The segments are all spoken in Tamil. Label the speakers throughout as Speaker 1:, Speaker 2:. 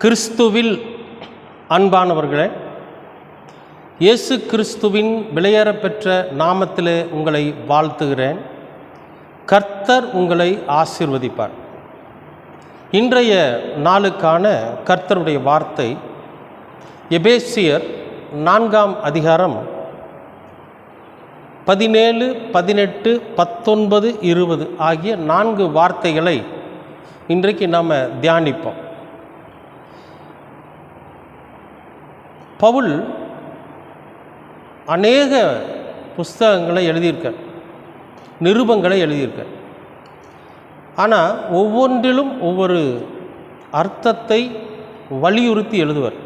Speaker 1: கிறிஸ்துவில் அன்பானவர்களே, இயேசு கிறிஸ்துவின் விலையேறப்பெற்ற நாமத்திலே உங்களை வாழ்த்துகிறேன். கர்த்தர் உங்களை ஆசீர்வதிப்பார். இன்றைய நாளுக்கான கர்த்தருடைய வார்த்தை எபேசியர் 4ஆம் அதிகாரம் 17, 18, 19, 20 ஆகிய 4 வார்த்தைகளை இன்றைக்கு நாம் தியானிப்போம். பவுல் அநேக புஸ்தகங்களை எழுதியிருக்கார், நிருபங்களை எழுதியிருக்கார். ஆனால் ஒவ்வொன்றிலும் ஒவ்வொரு அர்த்தத்தை வலியுறுத்தி எழுதுவார்.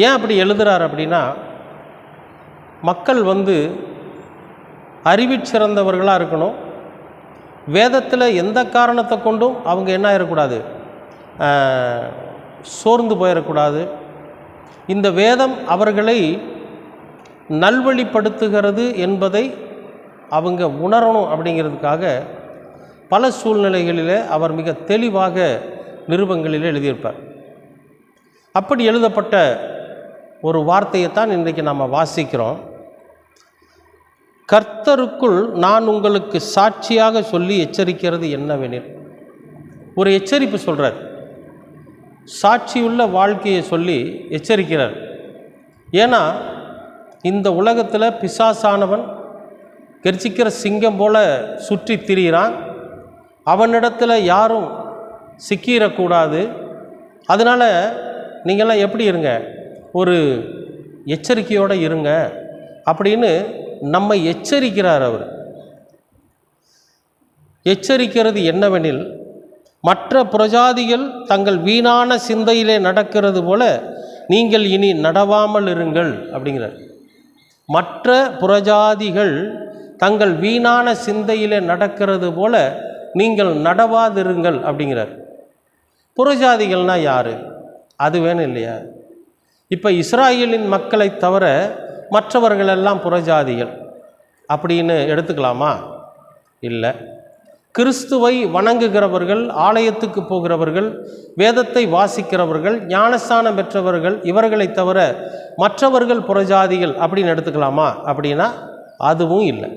Speaker 1: ஏன் அப்படி எழுதுகிறார் அப்படின்னா, மக்கள் அறிவில் சிறந்தவர்களாக இருக்கணும். வேதத்தில் எந்த காரணத்தை கொண்டும் அவங்க என்ன ஆகிடக்கூடாது, சோர்ந்து போயிடக்கூடாது. இந்த வேதம் அவர்களை நல்வழிப்படுத்துகிறது என்பதை அவங்க உணரணும். அப்படிங்கிறதுக்காக பல சூழ்நிலைகளில் அவர் மிக தெளிவாக நிருபங்களில் எழுதியிருப்பார். அப்படி எழுதப்பட்ட ஒரு வார்த்தையைத்தான் இன்றைக்கு நாம் வாசிக்கிறோம். கர்த்தருக்குள் நான் உங்களுக்கு சாட்சியாக சொல்லி எச்சரிக்கிறது என்னவெனில், ஒரு எச்சரிப்பு சொல்கிறார். சாட்சியுள்ள வாழ்க்கையை சொல்லி எச்சரிக்கிறார். ஏன்னா இந்த உலகத்தில் பிசாசானவன் கெர்ச்சிக்கிற சிங்கம் போல சுற்றி திரிகிறான். அவனிடத்தில் யாரும் சிக்கிடக்கூடாது. அதனால் நீங்கள்லாம் எப்படி இருங்க, ஒரு எச்சரிக்கையோடு இருங்க அப்படின்னு நம்மை எச்சரிக்கிறார். அவர் எச்சரிக்கிறது என்னவெனில், மற்ற புரஜாதிகள் தங்கள் வீணான சிந்தையிலே நடக்கிறது போல நீங்கள் இனி நடவாமல் இருங்கள் அப்படிங்கிறார். மற்ற புரஜாதிகள் தங்கள் வீணான சிந்தையிலே நடக்கிறது போல நீங்கள் நடவாதிருங்கள் அப்படிங்கிறார். புரஜாதிகள்னால் யார்? அது வேணும் இல்லையா? இப்போ இஸ்ராயேலின் மக்களை தவிர மற்றவர்களெல்லாம் புரஜாதிகள் அப்படின்னு எடுத்துக்கலாமா? இல்லை. கிறிஸ்துவை வணங்குகிறவர்கள், ஆலயத்துக்கு போகிறவர்கள், வேதத்தை வாசிக்கிறவர்கள், ஞானஸ்தானம் பெற்றவர்கள், இவர்களை தவிர மற்றவர்கள் புறஜாதிகள் அப்படின்னு எடுத்துக்கலாமா? அப்படின்னா அதுவும் இல்லை.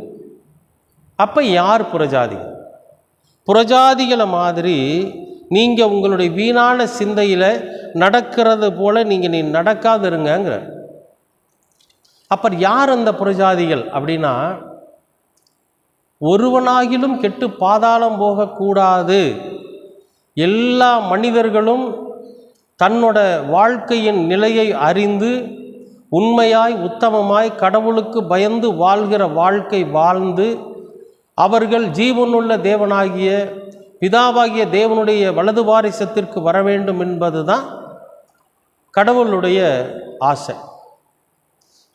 Speaker 1: அப்போ யார் புறஜாதிகள்? புறஜாதிகளை மாதிரி நீங்கள் உங்களுடைய வீணான சிந்தையில் நடக்கிறது போல நீ நடக்காதிருங்கிற. அப்போ யார் அந்த புறஜாதிகள் அப்படின்னா, ஒருவனாகிலும் கெட்டு பாதாளம் போகக்கூடாது. எல்லா மனிதர்களும் தன்னோட வாழ்க்கையின் நிலையை அறிந்து உண்மையாய் உத்தமமாய் கடவுளுக்கு பயந்து வாழ்கிற வாழ்க்கை வாழ்ந்து அவர்கள் ஜீவனுள்ள தேவனாகிய பிதாவாகிய தேவனுடைய வலது வாரிசத்திற்கு வர வேண்டும் என்பது தான் கடவுளுடைய ஆசை.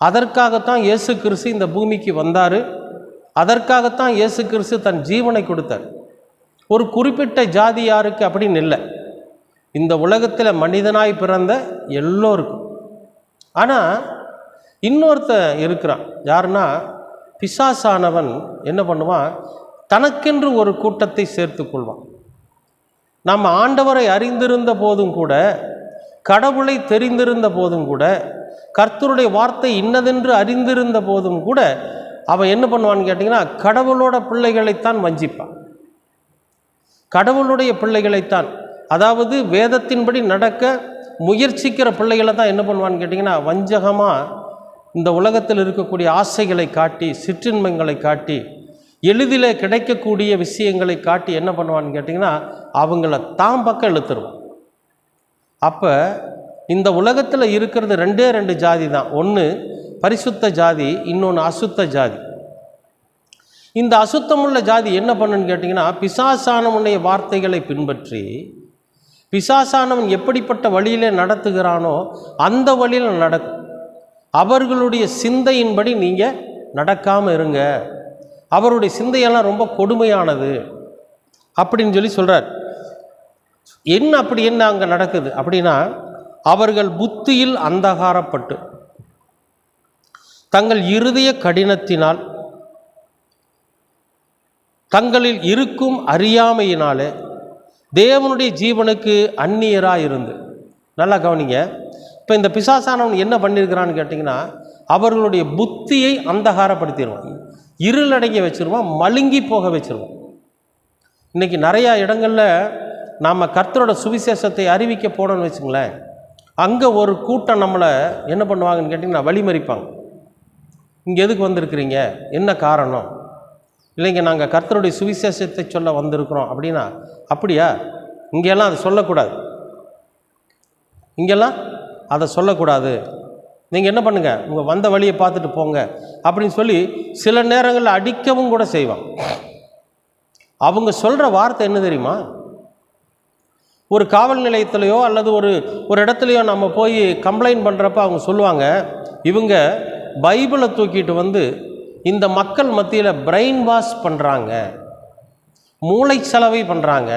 Speaker 1: அதற்காகத்தான் இயேசு கிறிஸ்து இந்த பூமிக்கு வந்தார். அதற்காகத்தான் இயேசு கிறிஸ்து தன் ஜீவனை கொடுத்தார். ஒரு குறிப்பிட்ட ஜாதி யாருக்கு அப்படின்னு இல்லை, இந்த உலகத்தில் மனிதனாய் பிறந்த எல்லோருக்கும். ஆனால் இன்னொருத்தன் இருக்கிறான். யாருன்னா, பிசாசானவன் என்ன பண்ணுவான், தனக்கென்று ஒரு கூட்டத்தை சேர்த்து கொள்வான். நம்ம ஆண்டவரை அறிந்திருந்த போதும் கூட, கடவுளை தெரிந்திருந்த போதும் கூட, கர்த்தருடைய வார்த்தை இன்னதென்று அறிந்திருந்த போதும் கூட அவன் என்ன பண்ணுவான்னு கேட்டிங்கன்னா, கடவுளோட பிள்ளைகளைத்தான் வஞ்சிப்பான். கடவுளுடைய பிள்ளைகளைத்தான், அதாவது வேதத்தின்படி நடக்க முயற்சிக்கிற பிள்ளைகளை தான் என்ன பண்ணுவான்னு கேட்டிங்கன்னா, வஞ்சகமாக இந்த உலகத்தில் இருக்கக்கூடிய ஆசைகளை காட்டி, சிற்றின்மைகளை காட்டி, எளிதில் கிடைக்கக்கூடிய விஷயங்களை காட்டி என்ன பண்ணுவான்னு கேட்டிங்கன்னா, அவங்கள தான் பக்கம் இழுத்துருவான். அப்போ இந்த உலகத்தில் இருக்கிறது 2 ஜாதி தான். ஒன்று பரிசுத்த ஜாதி, இன்னொன்று அசுத்த ஜாதி. இந்த அசுத்தமுள்ள ஜாதி என்ன பண்ணுன்னு கேட்டிங்கன்னா, பிசாசானவனுடைய வார்த்தைகளை பின்பற்றி பிசாசானவன் எப்படிப்பட்ட வழியிலே நடத்துகிறானோ அந்த வழியில் நடக்கும். அவர்களுடைய சிந்தையின்படி நீங்கள் நடக்காமல் இருங்க. அவருடைய சிந்தையெல்லாம் ரொம்ப கொடுமையானது அப்படின்னு சொல்லி சொல்கிறார். அப்படி என்ன அங்கே நடக்குது அப்படின்னா, அவர்கள் புத்தியில் அந்தகாரப்பட்டு தங்கள் இருதய கடினத்தினால் தங்களில் இருக்கும் அறியாமையினாலே தேவனுடைய ஜீவனுக்கு அந்நியராக இருந்து. நல்லா கவனிங்க. இப்போ இந்த பிசாசானவன் என்ன பண்ணியிருக்கிறான்னு கேட்டிங்கன்னா, அவர்களுடைய புத்தியை அந்தகாரப்படுத்திடுவான், இருளடங்கி வச்சுருவான், மழுங்கி போக வச்சுருவான். இன்றைக்கி நிறையா இடங்களில் நாம் கர்த்தரோட சுவிசேஷத்தை அறிவிக்க போனோன்னு வச்சுங்களேன், அங்கே ஒரு கூட்டம் நம்மளை என்ன பண்ணுவாங்கன்னு கேட்டிங்கன்னா வழிமறிப்பாங்க. இங்கே எதுக்கு வந்திருக்கிறீங்க, என்ன காரணம்? இல்லைங்க நாங்கள் கர்த்தருடைய சுவிசேஷத்தை சொல்ல வந்திருக்கிறோம் அப்படின்னா, அப்படியா, இங்கெல்லாம் அதை சொல்லக்கூடாது, இங்கெல்லாம் அதை சொல்லக்கூடாது, நீங்கள் என்ன பண்ணுங்கள், உங்கள் வந்த வழியை பார்த்துட்டு போங்க அப்படின்னு சொல்லி சில நேரங்களில் அடிக்கவும் கூட செய்வாங்க. அவங்க சொல்கிற வார்த்தை என்ன தெரியுமா? ஒரு காவல் நிலையத்திலையோ அல்லது ஒரு இடத்துலையோ நம்ம போய் கம்ப்ளைண்ட் பண்ணுறப்ப அவங்க சொல்லுவாங்க, இவங்க பைபிளை தூக்கிட்டு வந்து இந்த மக்கள் மத்தியில் பிரெயின் வாஷ் பண்ணுறாங்க, மூளை செலவை பண்ணுறாங்க,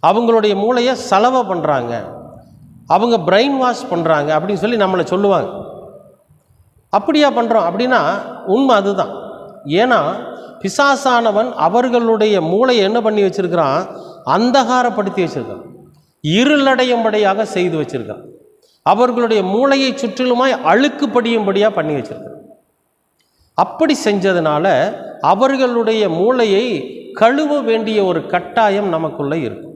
Speaker 1: அவங்களுடைய மூளையை செலவை பண்ணுறாங்க, அவங்க பிரெயின் வாஷ் பண்ணுறாங்க அப்படின்னு சொல்லி நம்மளை சொல்லுவாங்க. அப்படியா பண்ணுறோம் அப்படின்னா உண்மை அதுதான். ஏன்னா பிசாசானவன் அவர்களுடைய மூளையை என்ன பண்ணி வச்சுருக்கிறான், அந்தகாரப்படுத்தி வச்சுருக்கான், இருளடையும்படியாக செய்து வச்சுருக்கான், அவர்களுடைய மூளையை சுற்றிலுமாய் அழுக்கு படியும்படியாக பண்ணி வச்சுருக்கான். அப்படி செஞ்சதுனால அவர்களுடைய மூளையை கழுவ வேண்டிய ஒரு கட்டாயம் நமக்குள்ளே இருக்கும்.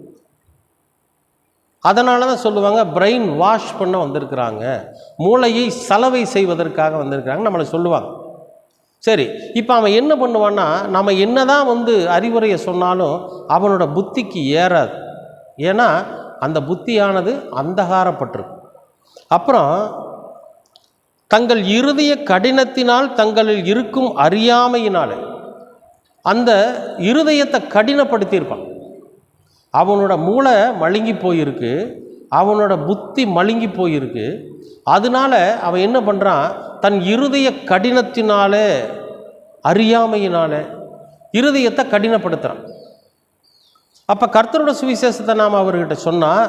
Speaker 1: அதனால தான் சொல்லுவாங்க பிரெயின் வாஷ் பண்ண வந்திருக்கிறாங்க, மூளையை சலவை செய்வதற்காக வந்திருக்கிறாங்க நம்மளை சொல்லுவாங்க. சரி, இப்போ அவன் என்ன பண்ணுவான்னா, நம்ம என்ன தான் அறிவுரையை சொன்னாலும் அவனோட புத்திக்கு ஏறாது. ஏன்னா அந்த புத்தியானது அந்தகாரப்பட்டிருக்கும். அப்புறம் தங்கள் இருதய கடினத்தினால் தங்களில் இருக்கும் அறியாமையினால் அந்த இருதயத்தை கடினப்படுத்தியிருப்பான். அவனோட மூளை மழுங்கி போயிருக்கு, அவனோட புத்தி மழுங்கி போயிருக்கு. அதனால அவன் என்ன பண்ணுறான், தன் இருதய கடினத்தினால அறியாமையினால இருதயத்தை கடினப்படுத்துகிறான். அப்போ கர்த்தரோட சுவிசேஷத்தை நாம் அவர்கிட்ட சொன்னால்,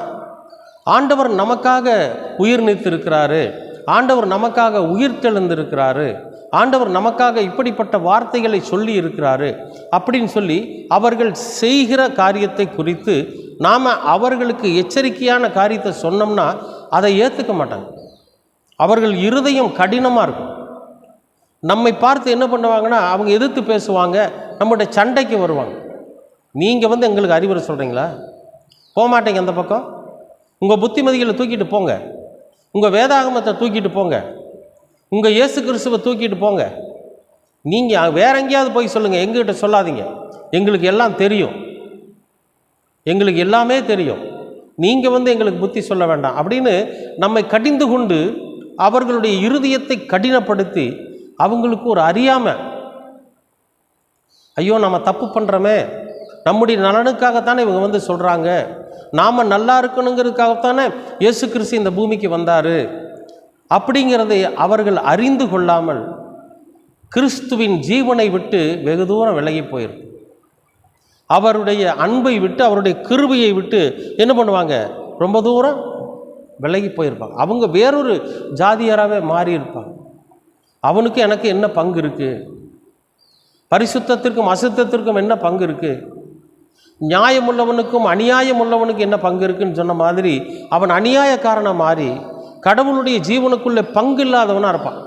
Speaker 1: ஆண்டவர் நமக்காக உயிர் நீத்திருக்கிறாரு, ஆண்டவர் நமக்காக உயிர் தெழுந்திருக்கிறாரு, ஆண்டவர் நமக்காக இப்படிப்பட்ட வார்த்தைகளை சொல்லி இருக்கிறாரு அப்படின்னு சொல்லி அவர்கள் செய்கிற காரியத்தை குறித்து நாம் அவர்களுக்கு எச்சரிக்கையான காரியத்தை சொன்னோம்னா அதை ஏற்றுக்க மாட்டாங்க. அவர்கள் இருதயம் கடினமாக இருக்கும். நம்மை பார்த்து என்ன பண்ணுவாங்கன்னா, அவங்க எதிர்த்து பேசுவாங்க, நம்மளுடைய சண்டைக்கு வருவாங்க. நீங்கள் எங்களுக்கு அறிவுரை சொல்கிறீங்களா, போக மாட்டேங்க அந்த பக்கம், உங்கள் புத்திமதிகளை தூக்கிட்டு போங்க, உங்கள் வேதாகமத்தை தூக்கிட்டு போங்க, உங்கள் இயேசு கிறிஸ்துவை தூக்கிட்டு போங்க, நீங்கள் வேற எங்கேயாவது போய் சொல்லுங்கள், எங்ககிட்ட சொல்லாதீங்க, எங்களுக்கு எல்லாம் தெரியும், எங்களுக்கு எல்லாமே தெரியும், நீங்கள் எங்களுக்கு புத்தி சொல்ல வேண்டாம் அப்படின்னு நம்மை கடிந்து கொண்டு அவர்களுடைய இருதயத்தை கடினப்படுத்தி அவங்களுக்கு ஒரு அறியாமை, ஐயோ நம்ம தப்பு பண்ணுறோமே, நம்முடைய நலனுக்காகத்தானே இவங்க சொல்கிறாங்க, நாம் நல்லா இருக்கணுங்கிறதுக்காகத்தானே இயேசு கிறிஸ்து இந்த பூமிக்கு வந்தார் அப்படிங்கிறதை அவர்கள் அறிந்து கொள்ளாமல் கிறிஸ்துவின் ஜீவனை விட்டு வெகு தூரம் விலகி போயிருக்கு. அவருடைய அன்பை விட்டு அவருடைய கிருபையை விட்டு என்ன பண்ணுவாங்க, ரொம்ப தூரம் விலகி போயிருப்பாங்க. அவங்க வேறொரு ஜாதியராகவே மாறி இருப்பாங்க. அவனுக்கு எனக்கு என்ன பங்கு இருக்குது, பரிசுத்தத்திற்கும் அசுத்தத்திற்கும் என்ன பங்கு இருக்குது, நியாயம் உள்ளவனுக்கும் அநியாயம் உள்ளவனுக்கு என்ன பங்கு இருக்குன்னு சொன்ன மாதிரி அவன் அநியாயக்காரனாக மாறி கடவுளுடைய ஜீவனுக்குள்ளே பங்கு இல்லாதவனாக இருப்பான்.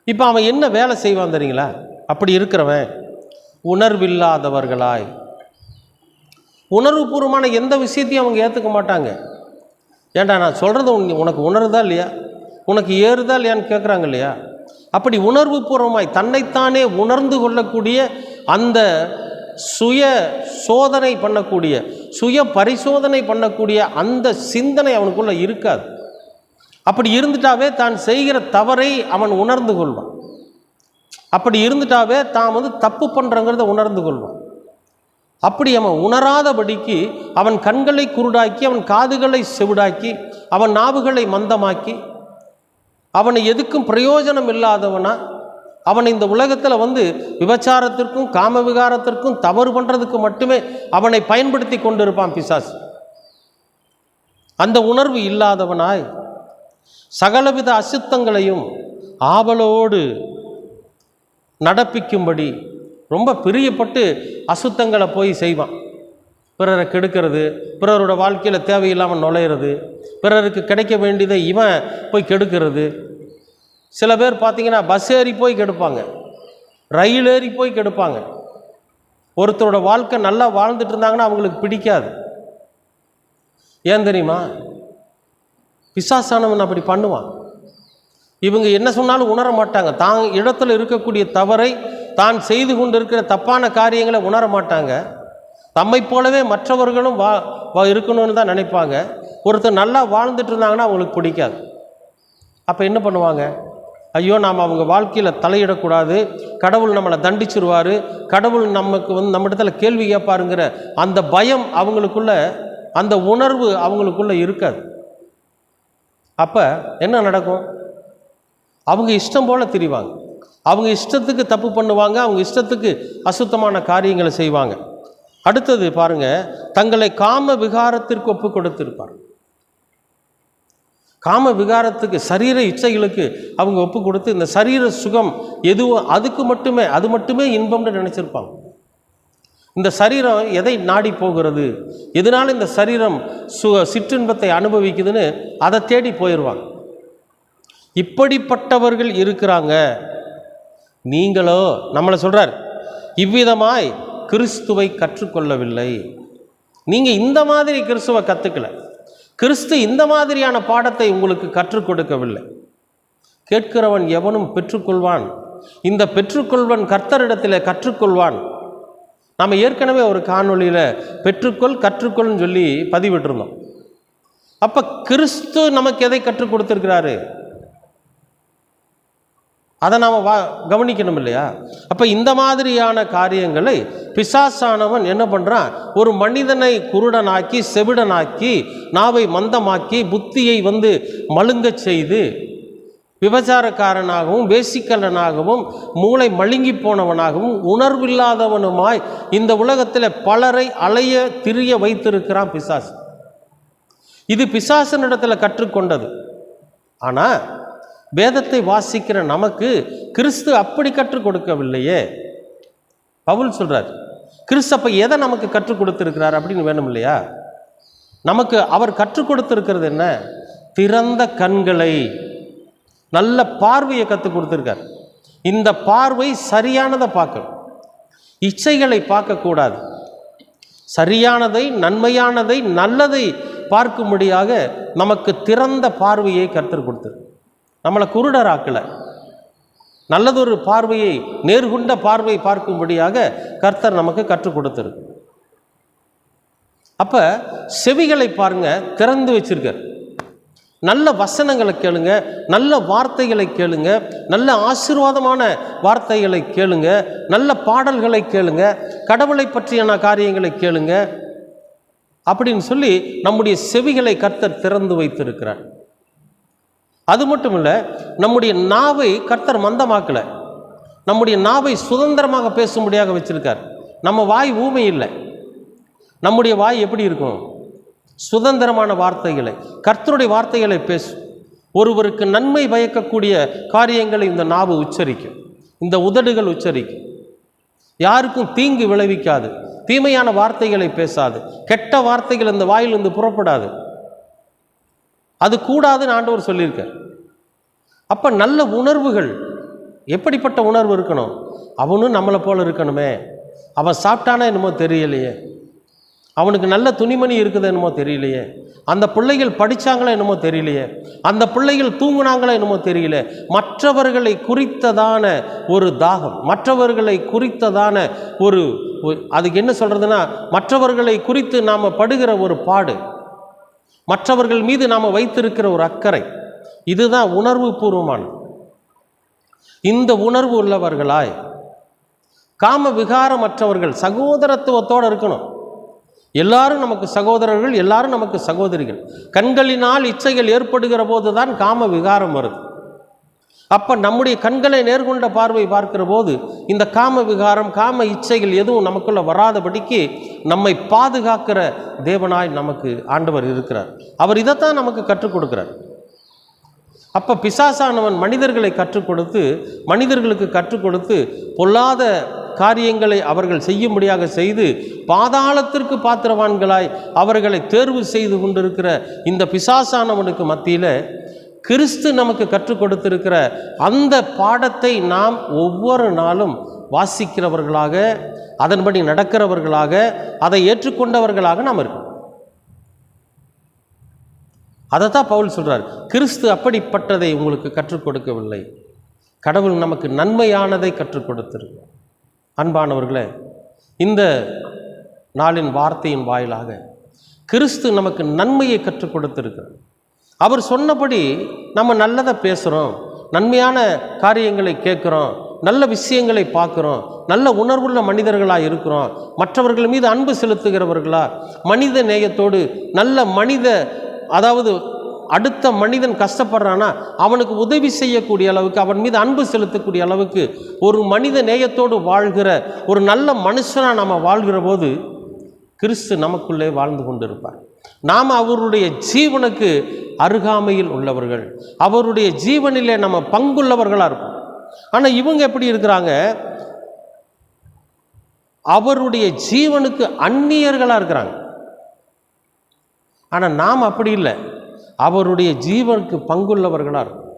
Speaker 1: இப்போ அவன் என்ன வேலை செய்வான் தெரியுங்களா, அப்படி இருக்கிறவன் உணர்வில்லாதவர்களாய், உணர்வுபூர்வமான எந்த விஷயத்தையும் அவங்க ஏற்றுக்க மாட்டாங்க. ஏன்டா நான் சொல்கிறது உனக்கு உணருதா இல்லையா, உனக்கு ஏறுதா இல்லையான்னு கேட்குறாங்க இல்லையா. அப்படி உணர்வு பூர்வமாய் தன்னைத்தானே உணர்ந்து கொள்ளக்கூடிய அந்த சுய சோதனை பண்ணக்கூடிய, சுய பரிசோதனை பண்ணக்கூடிய அந்த சிந்தனை அவனுக்குள்ளே இருக்காது. அப்படி இருந்துட்டாவே தான் செய்கிற தவறை அவன் உணர்ந்து கொள்வான். அப்படி இருந்துட்டாவே தான் தப்பு பண்ணுறங்கிறத உணர்ந்து கொள்வான். அப்படி அவன் உணராதபடிக்கு அவன் கண்களை குருடாக்கி, அவன் காதுகளை செவிடாக்கி, அவன் நாவுகளை மந்தமாக்கி, அவனை எதுக்கும் பிரயோஜனம் இல்லாதவனா அவனை இந்த உலகத்தில் விபச்சாரத்திற்கும் காம விகாரத்திற்கும் தவறு பண்ணுறதுக்கு மட்டுமே அவனை பயன்படுத்தி கொண்டிருப்பான் பிசாசு. அந்த உணர்வு இல்லாதவனாய் சகலவித அசுத்தங்களையும் ஆவலோடு நடப்பிக்கும்படி ரொம்ப பிரியப்பட்டு அசுத்தங்களை போய் செய்வான். பிறரை கெடுக்கிறது, பிறரோட வாழ்க்கையில் தேவையில்லாமல் நுழையிறது, பிறருக்கு கிடைக்க வேண்டியதை இவன் போய் கெடுக்கிறது. சில பேர் பார்த்திங்கன்னா பஸ் ஏறி போய் கெடுப்பாங்க, ரயில் ஏறி போய் கெடுப்பாங்க. ஒருத்தரோட வாழ்க்கை நல்லா வாழ்ந்துட்டு இருந்தாங்கன்னா அவங்களுக்கு பிடிக்காது. ஏன் தெரியுமா? பிசாசானவன் அப்படி பண்ணுவான். இவங்க என்ன சொன்னாலும் உணர மாட்டாங்க. தான் இடத்துல இருக்கக்கூடிய தவறை, தான் செய்து கொண்டு இருக்கிற தப்பான காரியங்களை உணர மாட்டாங்க. தம்மை போலவே மற்றவர்களும் இருக்கணும்னு தான் நினைப்பாங்க. ஒருத்தர் நல்லா வாழ்ந்துட்டு இருந்தாங்கன்னா அவங்களுக்கு பிடிக்காது. அப்போ என்ன பண்ணுவாங்க? ஐயோ நாம் அவங்க வாழ்க்கையில் தலையிடக்கூடாது, கடவுள் நம்மளை தண்டிச்சிருவார், கடவுள் நமக்கு நம்மிடத்துல கேள்வி கேட்பாருங்கிற அந்த பயம் அவங்களுக்குள்ள, அந்த உணர்வு அவங்களுக்குள்ள இருக்காது. அப்போ என்ன நடக்கும்? அவங்க இஷ்டம் போல் திரிவாங்க, அவங்க இஷ்டத்துக்கு தப்பு பண்ணுவாங்க, அவங்க இஷ்டத்துக்கு அசுத்தமான காரியங்களை செய்வாங்க. அடுத்தது பாருங்க, தங்களை காம விகாரத்திற்கு ஒப்பு கொடுத்திருப்பார். காம விகாரத்துக்கு, சரீர இச்சைகளுக்கு அவங்க ஒப்பு கொடுத்து இந்த சரீர சுகம் எதுவும் அது மட்டுமே இன்பம்னு நினச்சிருப்பாங்க. இந்த சரீரம் எதை நாடி போகிறது, எதனால இந்த சரீரம் சிற்றின்பத்தை அனுபவிக்குதுன்னு அதை தேடி போயிடுவாங்க. இப்படிப்பட்டவர்கள் இருக்கிறாங்க. நீங்களோ, நம்மளை சொல்கிறார், இவ்விதமாய் கிறிஸ்துவை கற்றுக்கொள்ளவில்லை. நீங்கள் இந்த மாதிரி கிறிஸ்துவை கற்றுக்கல, கிறிஸ்து இந்த மாதிரியான பாடத்தை உங்களுக்கு கற்றுக் கொடுக்கவில்லை. கேட்கிறவன் எவனும் பெற்றுக்கொள்வான், இந்த பெற்றுக்கொள்வன் கர்த்தரிடத்தில் கற்றுக்கொள்வான். நாம் ஏற்கனவே ஒரு காணொளியில் கற்றுக்கொள்னு சொல்லி பதிவிட்டிருந்தோம். அப்போ கிறிஸ்து நமக்கு எதை கற்றுக் கொடுத்துருக்கிறாரு அதை நாம் கவனிக்கணும் இல்லையா? அப்போ இந்த மாதிரியான காரியங்களை பிசாசானவன் என்ன பண்ணுறான்? ஒரு மனிதனை குருடனாக்கி, செவிடனாக்கி, நாவை மந்தமாக்கி, புத்தியை மழுங்க செய்து, விபச்சாரக்காரனாகவும், வேசிக்கல்லனாகவும், மூளை மழுங்கி போனவனாகவும், உணர்வில்லாதவனுமாய் இந்த உலகத்தில் பலரை அலைய திரிய வைத்திருக்கிறான் பிசாசு. இது பிசாசனிடத்தில் கற்றுக்கொண்டது. ஆனால் வேதத்தை வாசிக்கிற நமக்கு கிறிஸ்து அப்படி கற்றுக் கொடுக்கவில்லையே. பவுல் சொல்றார், கிறிஸ்து அப்போ எதை நமக்கு கற்றுக் கொடுத்திருக்கிறார் அப்படின்னு வேணும் இல்லையா? நமக்கு அவர் கற்றுக் கொடுத்திருக்கிறது என்ன? திறந்த கண்களை, நல்ல பார்வையை கற்றுக் கொடுத்திருக்கார். இந்த பார்வை சரியானதை பார்க்கணும், இச்சைகளை பார்க்கக்கூடாது. சரியானதை, நன்மையானதை, நல்லதை பார்க்கும்படியாக நமக்கு திறந்த பார்வையை கற்றுக் கொடுத்திருக்கார். நம்மளை குருடராக்கலை, நல்லதொரு பார்வையை, நேர்கொண்ட பார்வை பார்க்கும்படியாக கர்த்தர் நமக்கு கற்றுக் கொடுத்திருக்கு. அப்போ செவிகளை பாருங்க, திறந்து வச்சிருக்கார். நல்ல வசனங்களை கேளுங்க, நல்ல வார்த்தைகளை கேளுங்க, நல்ல ஆசீர்வாதமான வார்த்தைகளை கேளுங்க, நல்ல பாடல்களை கேளுங்க, கடவுளை பற்றியான காரியங்களை கேளுங்க அப்படின்னு சொல்லி நம்முடைய செவிகளை கர்த்தர் திறந்து வைத்திருக்கிறார். அது மட்டும் இல்லை, நம்முடைய நாவை கர்த்தர் மந்தமாக்கலை, நம்முடைய நாவை சுதந்திரமாக பேசும்படியாக வச்சிருக்கார். நம்ம வாய் ஊமை இல்லை, நம்முடைய வாய் எப்படி இருக்கும்? சுதந்திரமான வார்த்தைகளை, கர்த்தருடைய வார்த்தைகளை பேசும். ஒருவருக்கு நன்மை பயக்கக்கூடிய காரியங்களை இந்த நாவு உச்சரிக்கும், இந்த உதடுகள் உச்சரிக்கும். யாருக்கும் தீங்கு விளைவிக்காது, தீமையான வார்த்தைகளை பேசாது, கெட்ட வார்த்தைகள் இந்த வாயிலிருந்து புறப்படாது. அது கூடாதுன்னு ஆண்டவர் சொல்லியிருக்கார். அப்போ நல்ல உணர்வுகள், எப்படிப்பட்ட உணர்வு இருக்கணும்? அவனும் நம்மளை போல இருக்கணுமே, அவன் சாப்பிட்டானா என்னமோ தெரியலையே, அவனுக்கு நல்ல துணிமணி இருக்குது என்னமோ தெரியலையே, அந்த பிள்ளைகள் படித்தாங்களோ என்னமோ தெரியலையே, அந்த பிள்ளைகள் தூங்குனாங்களோ என்னமோ தெரியல. மற்றவர்களை குறித்ததான ஒரு தாகம், மற்றவர்களை குறித்ததான ஒரு, அதுக்கு என்ன சொல்கிறதுனா, மற்றவர்களை குறித்து நாம் படுகிற ஒரு பாடு, மற்றவர்கள் மீது நாம் வைத்திருக்கிற ஒரு அக்கறை, இதுதான் உணர்வு பூர்வமானது. இந்த உணர்வு உள்ளவர்களாய், காம விகாரமற்றவர்கள், சகோதரத்துவத்தோடு இருக்கணும். எல்லாரும் நமக்கு சகோதரர்கள், எல்லாரும் நமக்கு சகோதரிகள். கண்களினால் இச்சைகள் ஏற்படுகிற போது தான் காம விகாரம் வருது. அப்போ நம்முடைய கண்களை நேர்கொண்ட பார்வை பார்க்கிற போது இந்த காம விகாரம், காம இச்சைகள் எதுவும் நமக்குள்ள வராதபடிக்கு நம்மை பாதுகாக்கிற தேவனாய் நமக்கு ஆண்டவர் இருக்கிறார். அவர் இதைத்தான் நமக்கு கற்றுக் கொடுக்கிறார். அப்போ பிசாசானவன் மனிதர்களை கற்றுக் கொடுத்து, மனிதர்களுக்கு கற்றுக் கொடுத்து பொல்லாத காரியங்களை அவர்கள் செய்யும்படியாக செய்து பாதாளத்திற்கு பாத்திரவான்களாய் அவர்களை தேர்வு செய்து கொண்டிருக்கிற இந்த பிசாசானவனுக்கு மத்தியில் கிறிஸ்து நமக்கு கற்றுக் கொடுத்திருக்கிற அந்த பாடத்தை நாம் ஒவ்வொரு நாளும் வாசிக்கிறவர்களாக, அதன்படி நடக்கிறவர்களாக, அதை ஏற்றுக்கொண்டவர்களாக நாம் இருக்கோம். அதைத்தான் பவுல் சொல்றார், கிறிஸ்து அப்படிப்பட்டதை உங்களுக்கு கற்றுக் கொடுக்கவில்லை, கடவுள் நமக்கு நன்மையானதை கற்றுக் கொடுத்திருக்கு. அன்பானவர்களே, இந்த நாளின் வார்த்தையின் வாயிலாக கிறிஸ்து நமக்கு நன்மையை கற்றுக் கொடுத்திருக்கிறார். அவர் சொன்னபடி நம்ம நல்லதை பேசுகிறோம், நன்மையான காரியங்களை கேட்குறோம், நல்ல விஷயங்களை பார்க்குறோம், நல்ல உணர்வுள்ள மனிதர்களாக இருக்கிறோம், மற்றவர்கள் மீது அன்பு செலுத்துகிறவர்களா, மனித நேயத்தோடு நல்ல அதாவது அடுத்த மனிதன் கஷ்டப்படுறானா அவனுக்கு உதவி செய்யக்கூடிய அளவுக்கு, அவன் மீது அன்பு செலுத்தக்கூடிய அளவுக்கு ஒரு மனித நேயத்தோடு வாழ்கிற ஒரு நல்ல மனுஷனாக நம்ம வாழ்கிற போது கிறிஸ்து நமக்குள்ளே வாழ்ந்து கொண்டிருப்பார். நாம் அவருடைய ஜீவனுக்கு அருகாமையில் உள்ளவர்கள், அவருடைய ஜீவனிலே நம்ம பங்குள்ளவர்களாக இருப்போம். ஆனால் இவங்க எப்படி இருக்கிறாங்க? அவருடைய ஜீவனுக்கு அந்நியர்களாக இருக்கிறாங்க. ஆனால் நாம் அப்படி இல்லை, அவருடைய ஜீவனுக்கு பங்குள்ளவர்களாக இருக்கும்,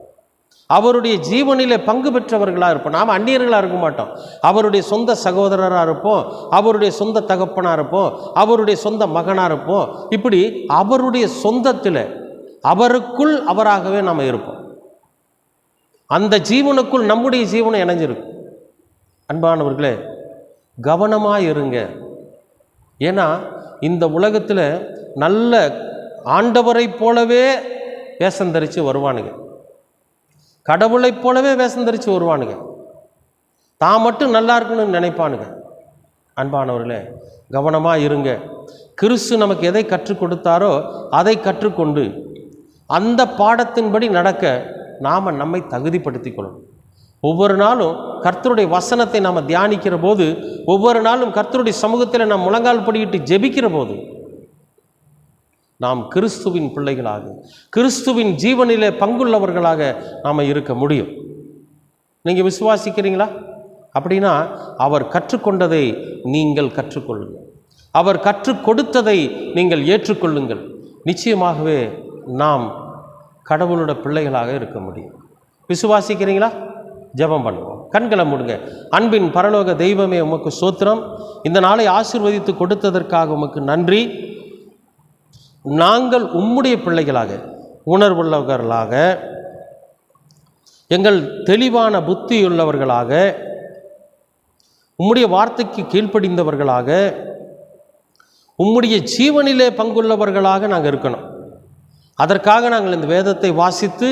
Speaker 1: அவருடைய ஜீவனிலே பங்கு பெற்றவர்களாக இருப்போம். நாம் அந்நியர்களாக இருக்க மாட்டோம். அவருடைய சொந்த சகோதரராக இருப்போம், அவருடைய சொந்த தகப்பனாக இருப்போம், அவருடைய சொந்த மகனாக இருப்போம். இப்படி அவருடைய சொந்தத்தில் அவருக்குள் அவராகவே நாம் இருப்போம். அந்த ஜீவனுக்குள் நம்முடைய ஜீவனை இணைஞ்சிருக்கும். அன்பானவர்களே, கவனமாக இருங்க. ஏன்னா இந்த உலகத்தில் நல்ல ஆண்டவரை போலவே வேஷம் தரித்து வருவானுங்க, கடவுளைப் போலவே வேஷம் தரித்து வருவானுங்க, தான் மட்டும் நல்லா இருக்கணும்னு நினைப்பானுங்க. அன்பானவர்களே, கவனமாக இருங்க. கிறிஸ்து நமக்கு எதை கற்றுக் கொடுத்தாரோ அதை கற்றுக்கொண்டு அந்த பாடத்தின்படி நடக்க நாம் நம்மை தகுதிப்படுத்திக் கொள்ளணும். ஒவ்வொரு நாளும் கர்த்தருடைய வசனத்தை நாம் தியானிக்கிற போது, ஒவ்வொரு நாளும் கர்த்தருடைய சமூகத்தில் நாம் முழங்கால் படியிட்டு ஜெபிக்கிற போது நாம் கிறிஸ்துவின் பிள்ளைகளாக, கிறிஸ்துவின் ஜீவனிலே பங்குள்ளவர்களாக நாம் இருக்க முடியும். நீங்கள் விசுவாசிக்கிறீங்களா? அப்படின்னா அவர் கற்றுக்கொண்டதை நீங்கள் கற்றுக்கொள்ளுங்கள், அவர் கற்றுக் கொடுத்ததை நீங்கள் ஏற்றுக்கொள்ளுங்கள். நிச்சயமாகவே நாம் கடவுளோட பிள்ளைகளாக இருக்க முடியும். விசுவாசிக்கிறீங்களா? ஜெபம் பண்ணுவோம். கண்களை மூடுங்க. அன்பின் பரலோக தெய்வமே, உமக்கு ஸ்தோத்திரம். இந்த நாளை ஆசீர்வதித்து கொடுத்ததற்காக உமக்கு நன்றி. நாங்கள் உம்முடைய பிள்ளைகளாக, உணர்வுள்ளவர்களாக, எங்கள் தெளிவான புத்தியுள்ளவர்களாக, உம்முடைய வார்த்தைக்கு கீழ்ப்படிந்தவர்களாக, உம்முடைய ஜீவனிலே பங்குள்ளவர்களாக நாங்கள் இருக்கணும். அதற்காக நாங்கள் இந்த வேதத்தை வாசித்து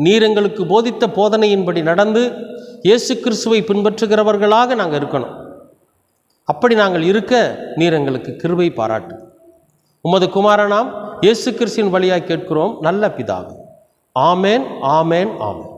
Speaker 1: நீர் எங்களுக்கு போதித்த போதனையின்படி நடந்து இயேசு கிறிஸ்துவை பின்பற்றுகிறவர்களாக நாங்கள் இருக்கணும். அப்படி நாங்கள் இருக்க நீர் எங்களுக்கு கிருபை பாராட்டு. உமது குமாரனாம் இயேசு கிறிஸ்துவின் வழியாக கேட்கிறோம் நல்ல பிதாவே. ஆமேன், ஆமேன், ஆமேன்.